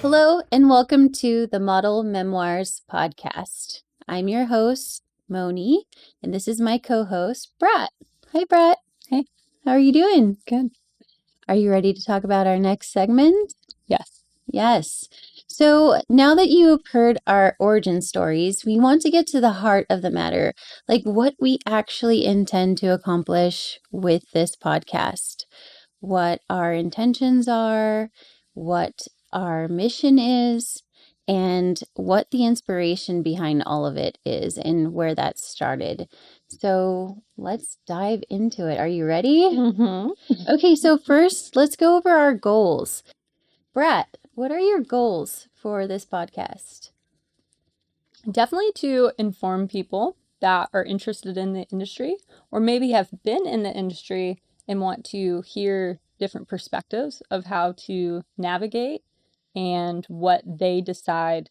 Hello, and welcome to the Model Memoirs podcast. I'm your host, Moni, and this is my co-host, Brat. Hi, Brat. Hey. How are you doing? Good. Are you ready to talk about our next segment? Yes. Yes. So now that you have heard our origin stories, we want to get to the heart of the matter, like what we actually intend to accomplish with this podcast, what our intentions are, what our mission is, and what the inspiration behind all of it is and where that started. So let's dive into it. Are you ready? Okay, so first, let's go over our goals. Brat, what are your goals for this podcast? Definitely to inform people that are interested in the industry or maybe have been in the industry and want to hear different perspectives of how to navigate and what they decide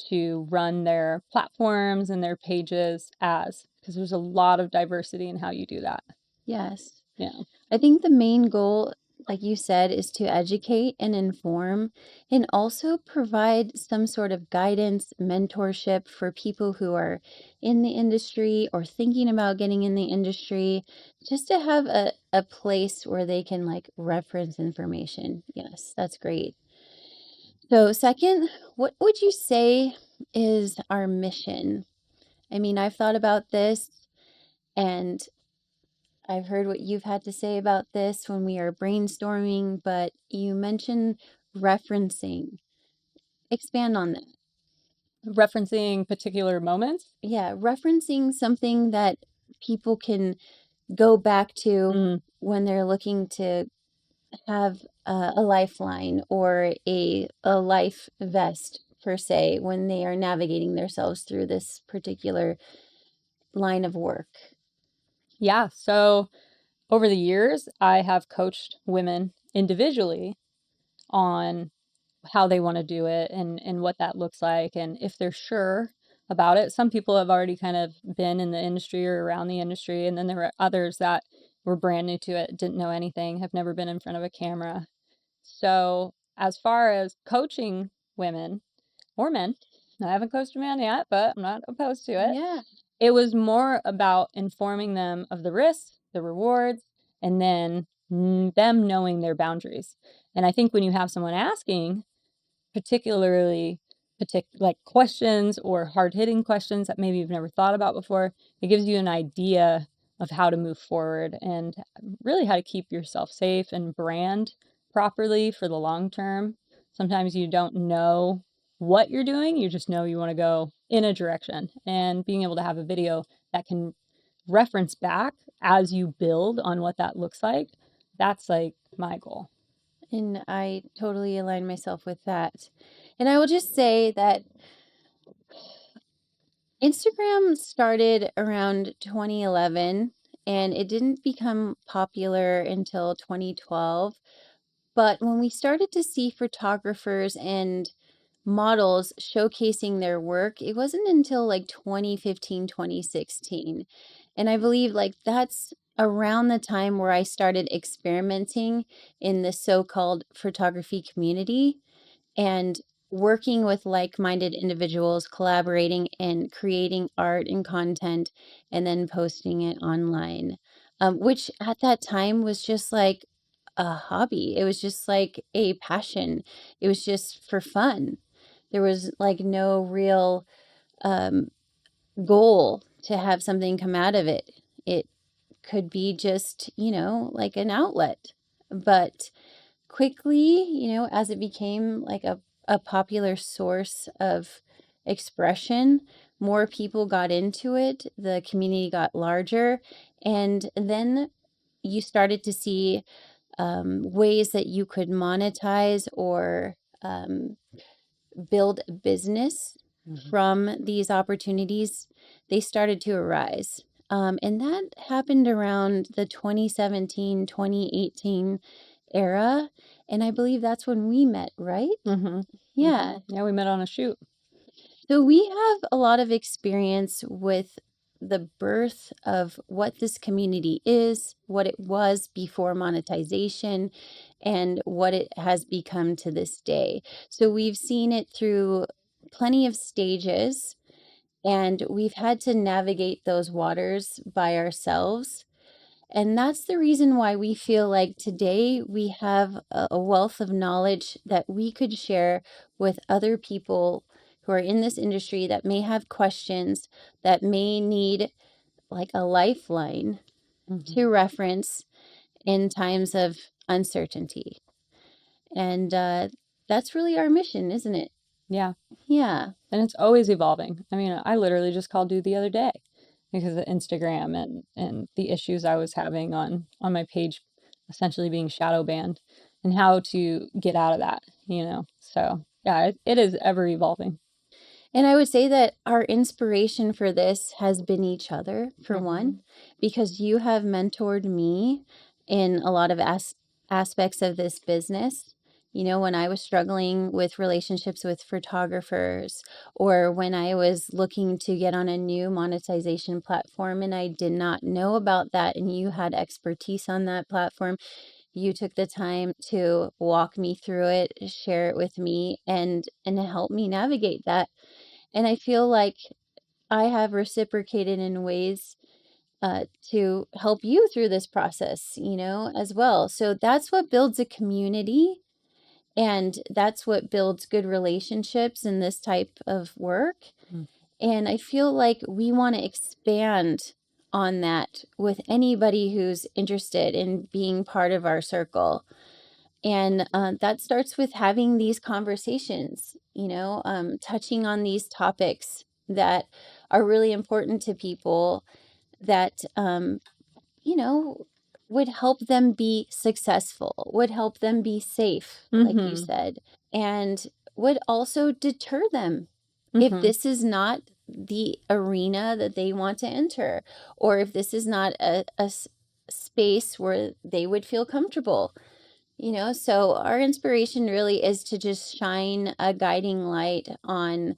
to run their platforms and their pages as, because there's a lot of diversity in how you do that. Yes. Yeah. I think the main goal, like you said, is to educate and inform and also provide some sort of guidance, mentorship for people who are in the industry or thinking about getting in the industry, just to have a place where they can like reference information. Yes, that's great. So, second, what would you say is our mission? I mean, I've thought about this and I've heard what you've had to say about this when we are brainstorming, but you mentioned referencing. Expand on that. Referencing particular moments. Yeah, referencing something that people can go back to when they're looking to have a lifeline or a life vest, per se, when they are navigating themselves through this particular line of work. Yeah. So over the years, I have coached women individually on how they want to do it and what that looks like and if they're sure about it. Some people have already kind of been in the industry or around the industry, and then there were others that were brand new to it, didn't know anything, have never been in front of a camera. So as far as coaching women or men, I haven't coached a man yet, but I'm not opposed to it. Yeah. It was more about informing them of the risks, the rewards, and then them knowing their boundaries. And I think when you have someone asking, particularly like questions or hard-hitting questions that maybe you've never thought about before, it gives you an idea of how to move forward and really how to keep yourself safe and brand properly for the long term. Sometimes you don't know what you're doing, you just know you want to go in a direction, and being able to have a video that can reference back as you build on what that looks like, that's like my goal. And I totally align myself with that. And I will just say that Instagram started around 2011 and it didn't become popular until 2012. But when we started to see photographers and models showcasing their work, it wasn't until like 2015, 2016. And I believe like that's around the time where I started experimenting in the so-called photography community and working with like-minded individuals, collaborating and creating art and content and then posting it online, which at that time was just like a hobby. It was just like a passion. It was just for fun. There was like no real um, goal to have something come out of it. It could be just, like an outlet. But quickly, as it became like a popular source of expression, more people got into it, the community got larger, and then you started to see ways that you could monetize or build a business from these opportunities. They started to arise. And that happened around the 2017, 2018 era. And I believe that's when we met, right? Yeah. Yeah, we met on a shoot. So we have a lot of experience with the birth of what this community is, what it was before monetization, and what it has become to this day. So we've seen it through plenty of stages, and we've had to navigate those waters by ourselves. And that's the reason why we feel like today we have a wealth of knowledge that we could share with other people who are in this industry that may have questions, that may need like a lifeline Mhm. to reference in times of uncertainty. And that's really our mission, isn't it? Yeah. Yeah. And it's always evolving. I mean, I literally just called you the other day because of Instagram and the issues I was having on my page essentially being shadow banned and how to get out of that, you know. So, yeah, it is ever evolving. And I would say that our inspiration for this has been each other, for one, Mhm. because you have mentored me in a lot of aspects of this business. You know, when I was struggling with relationships with photographers, or when I was looking to get on a new monetization platform and I did not know about that, and you had expertise on that platform, you took the time to walk me through it, share it with me, and help me navigate that. And I feel like I have reciprocated in ways to help you through this process, you know, as well. So that's what builds a community. And that's what builds good relationships in this type of work. Mm. And I feel like we want to expand on that with anybody who's interested in being part of our circle. And that starts with having these conversations, you know, touching on these topics that are really important to people that, you know, would help them be successful, would help them be safe, like you Mhm. said, and would also deter them if Mhm. this is not the arena that they want to enter, or if this is not a space where they would feel comfortable. You know, so our inspiration really is to just shine a guiding light on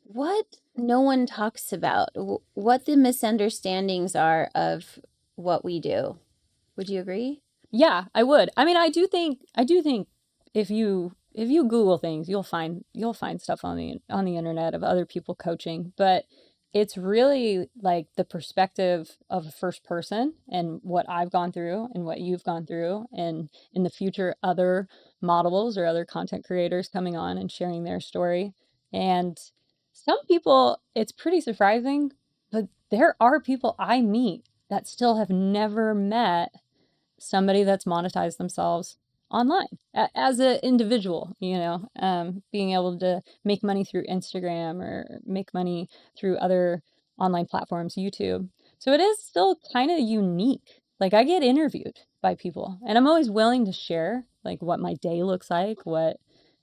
what no one talks about, what the misunderstandings are of what we do. Would you agree? Yeah, I would. I mean, I do think if you Google things, you'll find stuff on the internet of other people coaching, but it's really like the perspective of a first person and what I've gone through and what you've gone through and in the future other models or other content creators coming on and sharing their story. And some people it's pretty surprising, but there are people I meet that still have never met somebody that's monetized themselves online as an individual, you know, being able to make money through Instagram or make money through other online platforms, YouTube. So it is still kind of unique. Like I get interviewed by people and I'm always willing to share like what my day looks like, what,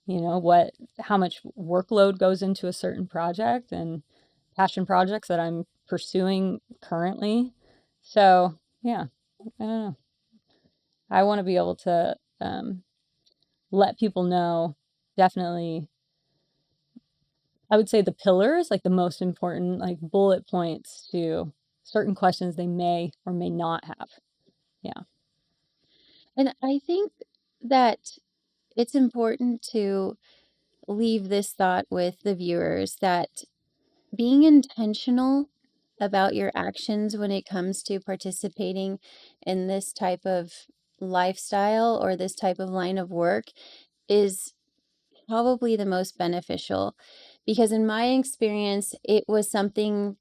you know, what, how much workload goes into a certain project and passion projects that I'm pursuing currently. So yeah, I don't know. I wanna be able to, let people know definitely I would say the pillars, like, the most important, like, bullet points to certain questions they may or may not have. Yeah. And I think that it's important to leave this thought with the viewers that being intentional about your actions when it comes to participating in this type of lifestyle or this type of line of work is probably the most beneficial, because in my experience it was something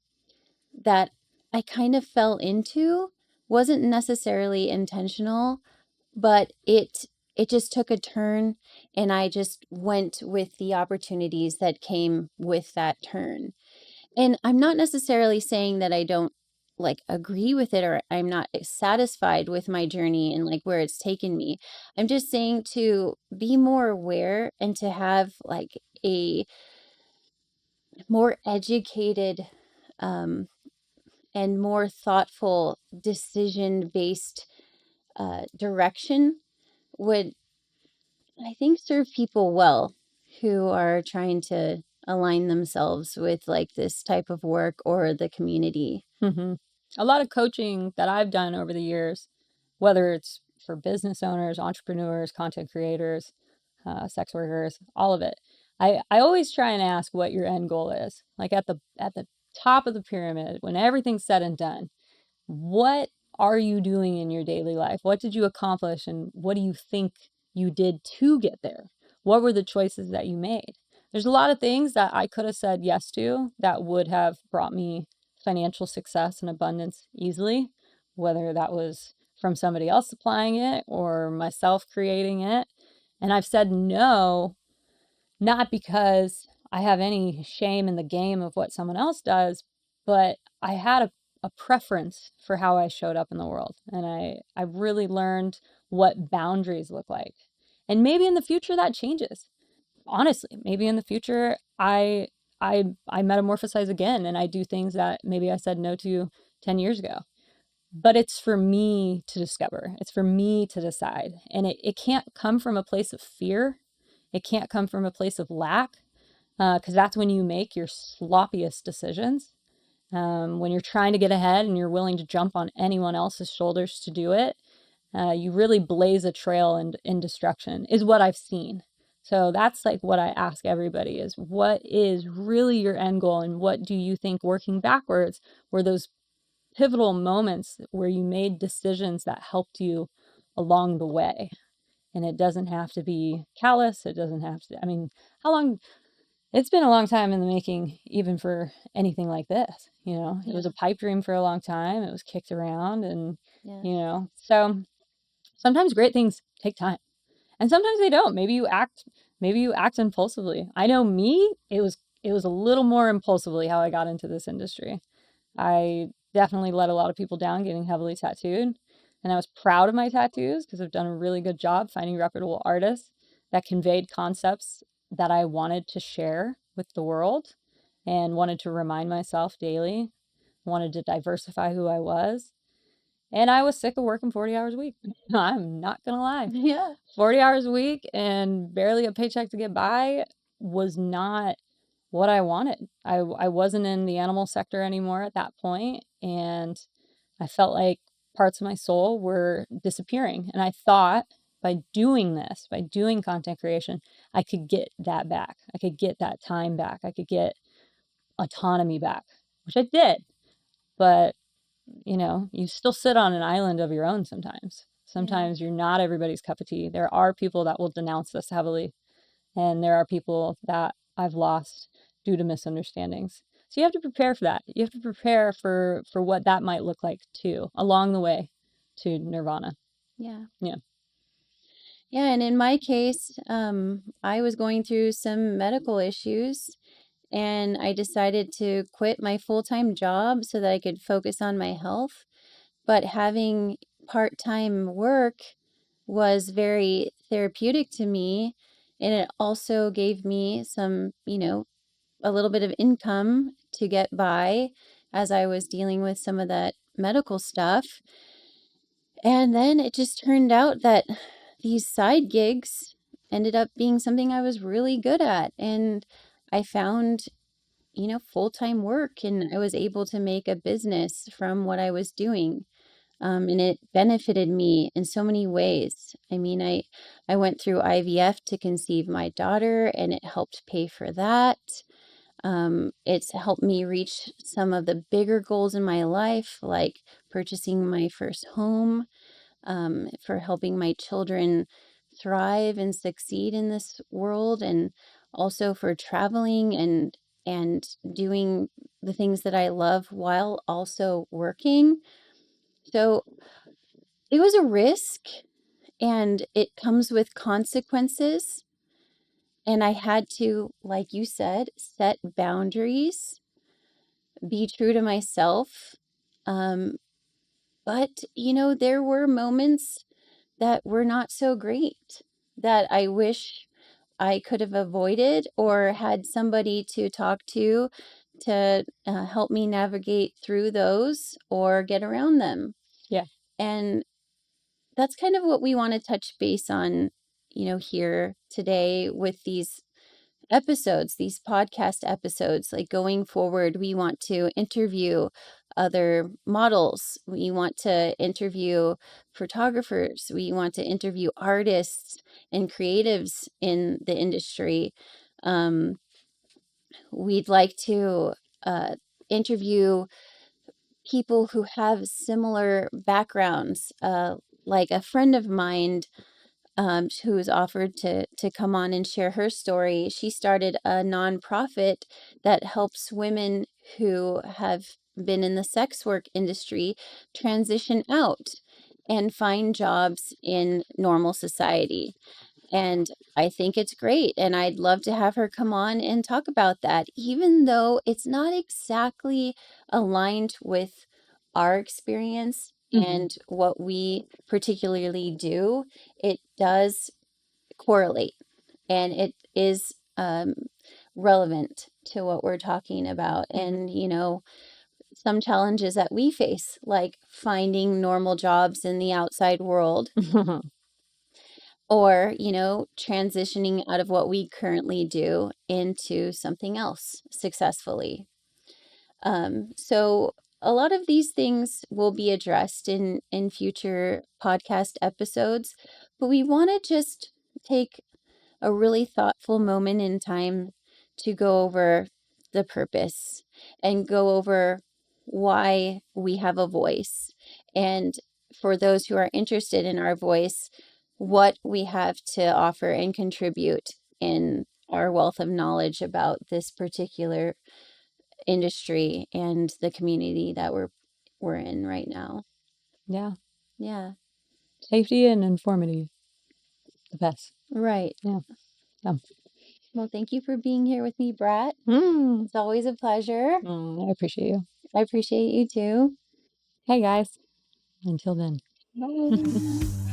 that I kind of fell into, wasn't necessarily intentional, but it just took a turn, and I just went with the opportunities that came with that turn. And I'm not necessarily saying that I don't like agree with it, or I'm not satisfied with my journey and like where it's taken me. I'm just saying to be more aware and to have like a more educated um, and more thoughtful decision based direction would, I think, serve people well who are trying to align themselves with like this type of work or the community. Mhm. A lot of coaching that I've done over the years, whether it's for business owners, entrepreneurs, content creators, sex workers, all of it. I always try and ask what your end goal is. Like at the top of the pyramid, when everything's said and done, what are you doing in your daily life? What did you accomplish and what do you think you did to get there? What were the choices that you made? There's a lot of things that I could have said yes to that would have brought me financial success and abundance easily, whether that was from somebody else supplying it or myself creating it. And I've said no, not because I have any shame in the game of what someone else does, but I had a preference for how I showed up in the world. And I really learned what boundaries look like. And maybe in the future that changes. Honestly, maybe in the future I metamorphosize again and I do things that maybe I said no to 10 years ago. But it's for me to discover. It's for me to decide. And it can't come from a place of fear. It can't come from a place of lack, because that's when you make your sloppiest decisions. When you're trying to get ahead and you're willing to jump on anyone else's shoulders to do it, you really blaze a trail in destruction, is what I've seen. So that's like what I ask everybody is what is really your end goal and what do you think working backwards were those pivotal moments where you made decisions that helped you along the way. And it doesn't have to be callous. It doesn't have to, I mean, how long, it's been a long time in the making, even for anything like this. It was Yeah. a pipe dream for a long time. It was kicked around and, Yeah. so sometimes great things take time and sometimes they don't. Maybe you act impulsively. I know me, it was a little more impulsively how I got into this industry. I definitely let a lot of people down getting heavily tattooed. And I was proud of my tattoos because I've done a really good job finding reputable artists that conveyed concepts that I wanted to share with the world and wanted to remind myself daily, wanted to diversify who I was. And I was sick of working 40 hours a week. I'm not going to lie. Yeah. 40 hours a week and barely a paycheck to get by was not what I wanted. I wasn't in the animal sector anymore at that point, and I felt like parts of my soul were disappearing. And I thought by doing this, by doing content creation, I could get that back. I could get that time back. I could get autonomy back, which I did. But, you still sit on an island of your own sometimes. Yeah. Sometimes you're not everybody's cup of tea. There are people that will denounce this heavily and there are people that I've lost due to misunderstandings. So you have to prepare for that. You have to prepare for what that might look like too, along the way to nirvana. Yeah. Yeah. Yeah, and in my case, I was going through some medical issues and I decided to quit my full-time job so that I could focus on my health. But having part-time work was very therapeutic to me, and it also gave me some, a little bit of income to get by as I was dealing with some of that medical stuff. And then it just turned out that these side gigs ended up being something I was really good at. And I found, full-time work and I was able to make a business from what I was doing. And it benefited me in so many ways. I mean, I went through IVF to conceive my daughter and it helped pay for that. It's helped me reach some of the bigger goals in my life, like purchasing my first home, for helping my children thrive and succeed in this world, and also for traveling and doing the things that I love while also working. So it was a risk and it comes with consequences. And I had to, like you said, set boundaries, be true to myself. Um, but, there were moments that were not so great that I wish I could have avoided or had somebody to talk to help me navigate through those or get around them. Yeah. And that's kind of what we want to touch base on, here today with these episodes, these podcast episodes. Like going forward, we want to interview other models. We want to interview photographers. We want to interview artists and creatives in the industry. Um, we'd like to interview people who have similar backgrounds. Like a friend of mine who's offered to come on and share her story. She started a nonprofit that helps women who have been in the sex work industry transition out and find jobs in normal society. And I think it's great. And I'd love to have her come on and talk about that, even though it's not exactly aligned with our experience Mhm. and what we particularly do. It does correlate and it is relevant to what we're talking about. Mhm. And, some challenges that we face, like finding normal jobs in the outside world or, transitioning out of what we currently do into something else successfully. So a lot of these things will be addressed in future podcast episodes, but we want to just take a really thoughtful moment in time to go over the purpose and go over why we have a voice. And for those who are interested in our voice, what we have to offer and contribute in our wealth of knowledge about this particular industry and the community that we're in right now. Yeah. Yeah, Safety and informative. The best. right. Yeah. Yeah. Well, thank you for being here with me, Brat. Mm. It's always a pleasure. I appreciate you. I appreciate you too. Hey, guys. Until then. Bye.